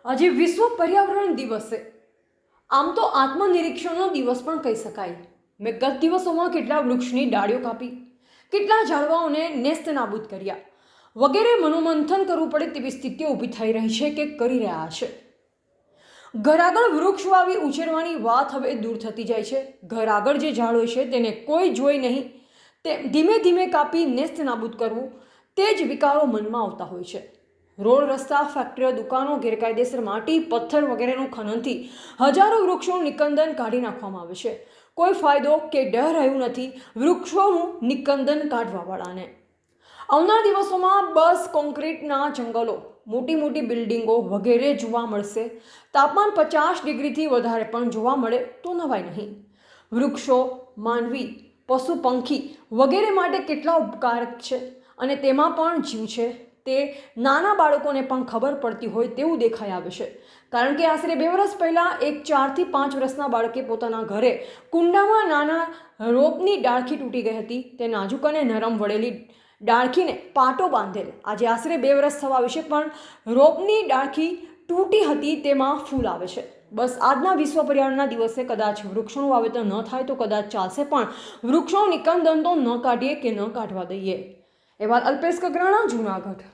આજે વિશ્વ પર્યાવરણ દિવસ છે। આમ તો આત્મનિરીક્ષણનો દિવસ પણ કહી શકાય। મેં ગત દિવસોમાં કેટલા વૃક્ષની ડાળીઓ કાપી, કેટલા ઝાડવાઓને નેસ્ત નાબૂદ કર્યા વગેરે મનોમંથન કરવું પડે તેવી સ્થિતિઓ ઊભી થઈ રહી છે કે કરી રહ્યા છે। ઘર આગળ વૃક્ષ વાવી ઉછેરવાની વાત હવે દૂર થતી જાય છે। ઘર આગળ જે ઝાડ હોય છે તેને કોઈ જોઈ નહીં, તે ધીમે ધીમે કાપી નેસ્ત નાબૂદ કરવું, તે જ વિકારો મનમાં આવતા હોય છે। રોડ, રસ્તા, ફેક્ટરીઓ, દુકાનો, ગેરકાયદેસર માટી, પથ્થર વગેરેનું ખનનથી હજારો વૃક્ષોનું નિકંદન કાઢી નાખવામાં આવે છે। કોઈ ફાયદો કે ડર રહ્યું નથી વૃક્ષોનું નિકંદન કાઢવાવાળાને। આવનાર દિવસોમાં બસ કોન્ક્રીટના જંગલો, મોટી મોટી બિલ્ડિંગો વગેરે જોવા મળશે। તાપમાન 50 ડિગ્રીથી વધારે પણ જોવા મળે તો નવાય નહીં। વૃક્ષો માનવી, પશુ, પંખી વગેરે માટે કેટલા ઉપકારક છે અને તેમાં પણ જીવ છે તે નાના બાળકોને પણ ખબર પડતી હોય તેવું દેખાઈ આવે છે। કારણ કે આશરે 2 વર્ષ પહેલાં એક 4 થી 5 વર્ષના બાળકે પોતાના ઘરે કુંડામાં નાના રોપની ડાળખી તૂટી ગઈ હતી। તે નાજુક અને નરમ વળેલી ડાળખીને પાટો બાંધેલ આજે આશરે 2 વર્ષ થવા વિશે પણ રોપની ડાળખી તૂટી હતી તેમાં ફૂલ આવે છે। બસ આજના વિશ્વ પર્યાવરણના દિવસે કદાચ વૃક્ષોનું વાવેતર ન થાય તો કદાચ ચાલશે, પણ વૃક્ષોનું નિકંદન તો ન કાઢીએ કે ન કાઢવા દઈએ। એ વાત અલ્પેશ કગરાણા, જૂનાગઢ।